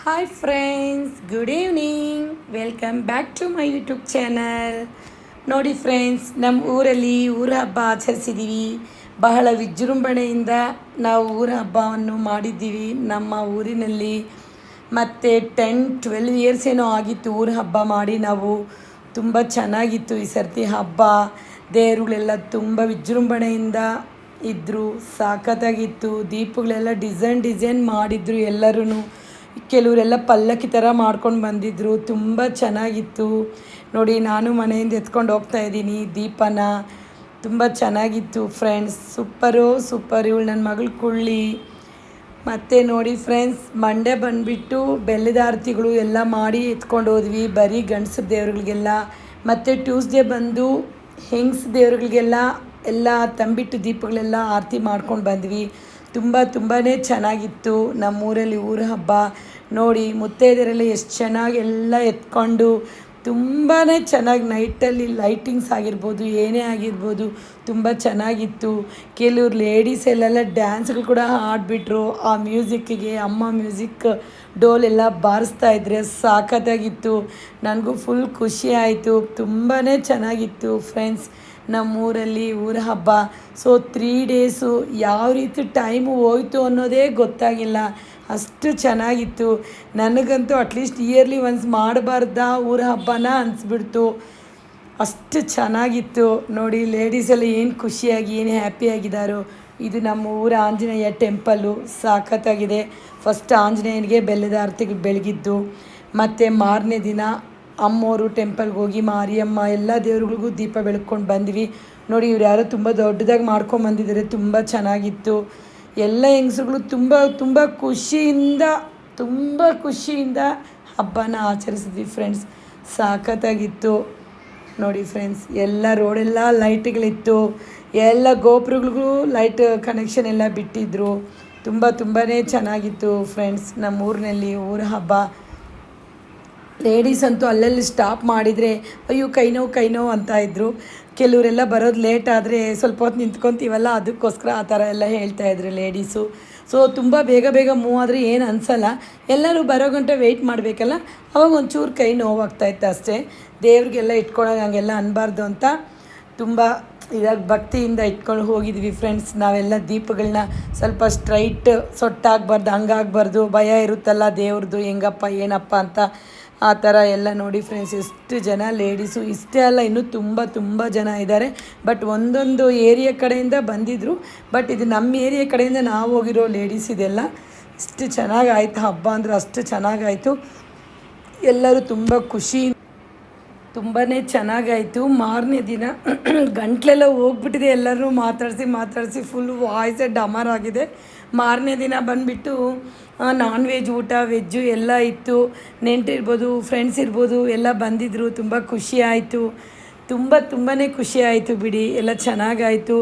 Hi friends, good evening. Welcome back to my YouTube channel. ನೋಡಿ friends, ನಮ್ಮ ಊರಲ್ಲಿ ಊರ ಹಬ್ಬ ಆಚರಿಸಿದ್ದೀವಿ. ಬಹಳ ವಿಜೃಂಭಣೆಯಿಂದ ನಾವು ಊರ ಹಬ್ಬವನ್ನು ಮಾಡಿದ್ದೀವಿ ನಮ್ಮ ಊರಿನಲ್ಲಿ. ಮತ್ತು 10-12 ಇಯರ್ಸ್ ಏನೋ ಆಗಿತ್ತು ಊರ ಹಬ್ಬ ಮಾಡಿ. ನಾವು ತುಂಬ ಚೆನ್ನಾಗಿತ್ತು ಈ ಸರ್ತಿ ಹಬ್ಬ. ದೇವರುಗಳೆಲ್ಲ ತುಂಬ ವಿಜೃಂಭಣೆಯಿಂದ ಇದ್ದರು, ಸಾಕತ್ತಾಗಿತ್ತು. ದೀಪಗಳೆಲ್ಲ ಡಿಸೈನ್ ಮಾಡಿದ್ರು ಎಲ್ಲರೂ. ಕೆಲವರೆಲ್ಲ ಪಲ್ಲಕ್ಕಿ ಥರ ಮಾಡ್ಕೊಂಡು ಬಂದಿದ್ದರು, ತುಂಬ ಚೆನ್ನಾಗಿತ್ತು. ನೋಡಿ, ನಾನು ಮನೆಯಿಂದ ಎತ್ಕೊಂಡು ಹೋಗ್ತಾಯಿದ್ದೀನಿ ದೀಪನ. ತುಂಬ ಚೆನ್ನಾಗಿತ್ತು ಫ್ರೆಂಡ್ಸ್, ಸೂಪರ್. ಇವಳು ನನ್ನ ಮಗಳು ಕುಳ್ಳಿ. ಮತ್ತು ನೋಡಿ ಫ್ರೆಂಡ್ಸ್, ಮಂಡೇ ಬಂದುಬಿಟ್ಟು ಬೆಲ್ಲದ ಆರತಿಗಳು ಎಲ್ಲ ಮಾಡಿ ಎತ್ಕೊಂಡು ಹೋದ್ವಿ, ಬರೀ ಗಂಡಸರ ದೇವ್ರುಗಳಿಗೆಲ್ಲ. ಮತ್ತು ಟ್ಯೂಸ್ಡೇ ಬಂದು ಹೆಂಗ್ಸ್ ದೇವ್ರುಗಳಿಗೆಲ್ಲ ಎಲ್ಲ ತಂಬಿಟ್ಟು ದೀಪಗಳೆಲ್ಲ ಆರತಿ ಮಾಡ್ಕೊಂಡು ಬಂದ್ವಿ. ತುಂಬಾ ಚೆನ್ನಾಗಿತ್ತು ನಮ್ಮೂರಲ್ಲಿ ಊರ ಹಬ್ಬ. ನೋಡಿ, ಮುತ್ತೈದೆಯರೆಲ್ಲ ಎಷ್ಟು ಚೆನ್ನಾಗಿ ಎಲ್ಲ ಎತ್ಕೊಂಡು ತುಂಬಾ ಚೆನ್ನಾಗಿ ನೈಟಲ್ಲಿ ಲೈಟಿಂಗ್ಸ್ ಆಗಿರ್ಬೋದು, ಏನೇ ಆಗಿರ್ಬೋದು, ತುಂಬ ಚೆನ್ನಾಗಿತ್ತು. ಕೆಲವ್ರು ಲೇಡೀಸ್ ಎಲ್ಲೆಲ್ಲ ಡ್ಯಾನ್ಸ್ಗಳು ಕೂಡ ಆಡಿಬಿಟ್ರು. ಆ ಮ್ಯೂಸಿಕ್ಕಿಗೆ ಅಮ್ಮ ಮ್ಯೂಸಿಕ್ ಡೋಲೆಲ್ಲ ಬಾರಿಸ್ತಾಯಿದ್ರೆ ಸಾಕತ್ತಾಗಿತ್ತು. ನನಗೂ ಫುಲ್ ಖುಷಿ ಆಯಿತು. ತುಂಬಾ ಚೆನ್ನಾಗಿತ್ತು ಫ್ರೆಂಡ್ಸ್ ನಮ್ಮೂರಲ್ಲಿ ಊರ ಹಬ್ಬ. ಸೊ 3 ಡೇಸು ಯಾವ ರೀತಿ ಟೈಮು ಹೋಯ್ತು ಅನ್ನೋದೇ ಗೊತ್ತಾಗಿಲ್ಲ, ಅಷ್ಟು ಚೆನ್ನಾಗಿತ್ತು. ನನಗಂತೂ ಅಟ್ಲೀಸ್ಟ್ ಇಯರ್ಲಿ ಒನ್ಸ್ ಮಾಡಬಾರ್ದಾ ಊರ ಹಬ್ಬನ ಅನಿಸ್ಬಿಡ್ತು, ಅಷ್ಟು ಚೆನ್ನಾಗಿತ್ತು. ನೋಡಿ, ಲೇಡೀಸೆಲ್ಲ ಏನು ಖುಷಿಯಾಗಿ ಏನು ಹ್ಯಾಪಿಯಾಗಿದ್ದಾರೋ. ಇದು ನಮ್ಮ ಊರ ಆಂಜನೇಯ ಟೆಂಪಲ್ಲು, ಸಾಕತ್ತಾಗಿದೆ. ಫಸ್ಟ್ ಆಂಜನೇಯನಿಗೆ ಬೆಲ್ಲದ ಆರತಿಗೆ ಬೆಳಗಿದ್ದು, ಮತ್ತು ಮಾರನೇ ದಿನ ಅಮ್ಮೋರು ಟೆಂಪಲ್ಗೆ ಹೋಗಿ ಮಾರಿಯಮ್ಮ ಎಲ್ಲ ದೇವ್ರುಗಳಿಗೂ ದೀಪ ಬೆಳ್ಕೊಂಡು ಬಂದ್ವಿ. ನೋಡಿ, ಇವ್ರು ಯಾರೋ ತುಂಬ ದೊಡ್ಡದಾಗಿ ಮಾಡ್ಕೊಂಬಂದಿದ್ದಾರೆ, ತುಂಬ ಚೆನ್ನಾಗಿತ್ತು. ಎಲ್ಲ ಹೆಂಗಸುಗಳು ತುಂಬ ಖುಷಿಯಿಂದ ಹಬ್ಬನ ಆಚರಿಸಿದ್ವಿ ಫ್ರೆಂಡ್ಸ್, ಸಾಕತ್ತಾಗಿತ್ತು. ನೋಡಿ ಫ್ರೆಂಡ್ಸ್, ಎಲ್ಲ ರೋಡೆಲ್ಲ ಲೈಟ್ಗಳಿತ್ತು, ಎಲ್ಲ ಗೋಪುರಗಳಿಗೂ ಲೈಟ್ ಕನೆಕ್ಷನ್ ಎಲ್ಲ ಬಿಟ್ಟಿದ್ದರು. ತುಂಬಾ ಚೆನ್ನಾಗಿತ್ತು ಫ್ರೆಂಡ್ಸ್ ನಮ್ಮ ಊರಿನಲ್ಲಿ ಊರ ಹಬ್ಬ. ಲೇಡೀಸ್ ಅಂತೂ ಅಲ್ಲಲ್ಲಿ ಸ್ಟಾಪ್ ಮಾಡಿದರೆ ಅಯ್ಯೋ ಕೈ ನೋವು ಅಂತ ಇದ್ದರು. ಕೆಲವರೆಲ್ಲ ಬರೋದು ಲೇಟ್ ಆದರೆ ಸ್ವಲ್ಪ ಹೊತ್ತು ನಿಂತ್ಕೊತೀವಲ್ಲ, ಅದಕ್ಕೋಸ್ಕರ ಆ ಥರ ಎಲ್ಲ ಹೇಳ್ತಾಯಿದ್ರು ಲೇಡೀಸು. ಸೊ ತುಂಬ ಬೇಗ ಮೂವ್ ಆದರೆ ಏನು ಅನಿಸಲ್ಲ, ಎಲ್ಲರೂ ಬರೋ ಗಂಟೆ ವೆಯ್ಟ್ ಮಾಡಬೇಕಲ್ಲ, ಅವಾಗ ಒಂಚೂರು ಕೈ ನೋವಾಗ್ತಾಯಿತ್ತು ಅಷ್ಟೇ. ದೇವ್ರಿಗೆಲ್ಲ ಇಟ್ಕೊಳ್ಳೋಕೆ ಹಂಗೆಲ್ಲ ಅನ್ನಬಾರ್ದು ಅಂತ ತುಂಬ ಇದಾಗಿ ಭಕ್ತಿಯಿಂದ ಇಟ್ಕೊಂಡು ಹೋಗಿದ್ವಿ ಫ್ರೆಂಡ್ಸ್. ನಾವೆಲ್ಲ ದೀಪಗಳನ್ನ ಸ್ವಲ್ಪ ಸ್ಟ್ರೈಟ್ ಸೊಟ್ಟಾಗಬಾರ್ದು, ಹಂಗಾಗಬಾರ್ದು, ಭಯ ಇರುತ್ತಲ್ಲ ದೇವ್ರದ್ದು ಹೆಂಗಪ್ಪ ಏನಪ್ಪ ಅಂತ. ಆ ಥರ ಎಲ್ಲ ನೋಡಿ ಫ್ರೆಂಡ್ಸ್, ಎಷ್ಟು ಜನ ಲೇಡೀಸು, ಇಷ್ಟೇ ಅಲ್ಲ ಇನ್ನೂ ತುಂಬ ಜನ ಇದ್ದಾರೆ. ಬಟ್ ಒಂದೊಂದು ಏರಿಯಾ ಕಡೆಯಿಂದ ಬಂದಿದ್ದರು, ಬಟ್ ಇದು ನಮ್ಮ ಏರಿಯಾ ಕಡೆಯಿಂದ ನಾವು ಹೋಗಿರೋ ಲೇಡೀಸ್ ಇದೆಲ್ಲ. ಇಷ್ಟು ಚೆನ್ನಾಗಾಯ್ತು ಹಬ್ಬ ಅಂದರೆ ಅಷ್ಟು ಚೆನ್ನಾಗಾಯಿತು. ಎಲ್ಲರೂ ತುಂಬ ಖುಷಿ, ತುಂಬಾ ಚೆನ್ನಾಗಾಯಿತು. ಮಾರನೇ ದಿನ ಗಂಟ್ಲೆಲ್ಲ ಹೋಗ್ಬಿಟ್ಟಿದೆ, ಎಲ್ಲರೂ ಮಾತಾಡಿಸಿ ಫುಲ್ ವಾಯ್ಸೇ ಡಮರ್ ಆಗಿದೆ. ಮಾರನೇ ದಿನ ಬಂದುಬಿಟ್ಟು ನಾನ್ ವೆಜ್ ಊಟ, ವೆಜ್ಜು ಎಲ್ಲ ಇತ್ತು. ನೆಂಟಿರ್ಬೋದು, ಫ್ರೆಂಡ್ಸ್ ಇರ್ಬೋದು, ಎಲ್ಲ ಬಂದಿದ್ದರು. ತುಂಬ ಖುಷಿ ಆಯಿತು, ತುಂಬಾ ಖುಷಿ ಆಯಿತು ಬಿಡಿ. ಎಲ್ಲ ಚೆನ್ನಾಗಾಯಿತು.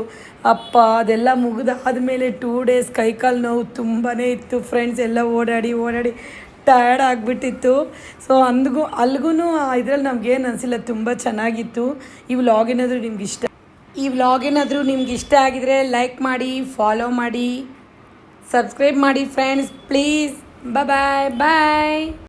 ಅಪ್ಪ ಅದೆಲ್ಲ ಮುಗಿದಾದ್ಮೇಲೆ 2 ಡೇಸ್ ಕೈಕಾಲು ನೋವು ತುಂಬಾ ಇತ್ತು ಫ್ರೆಂಡ್ಸ್. ಎಲ್ಲ ಓಡಾಡಿ ಟಯರ್ಡ್ ಆಗಿಬಿಟ್ಟಿತ್ತು. ಸೊ ಅಲ್ಲಿಗೂ ಇದರಲ್ಲಿ ನಮಗೇನು ಅನಿಸಿಲ್ಲ, ತುಂಬ ಚೆನ್ನಾಗಿತ್ತು. ಈ ವ್ಲಾಗ್ ಏನಾದರೂ ನಿಮ್ಗೆ ಇಷ್ಟ ಆಗಿದರೆ ಲೈಕ್ ಮಾಡಿ, ಫಾಲೋ ಮಾಡಿ, ಸಬ್ಸ್ಕ್ರೈಬ್ ಮಾಡಿ ಫ್ರೆಂಡ್ಸ್ ಪ್ಲೀಸ್. ಬಾಯ್.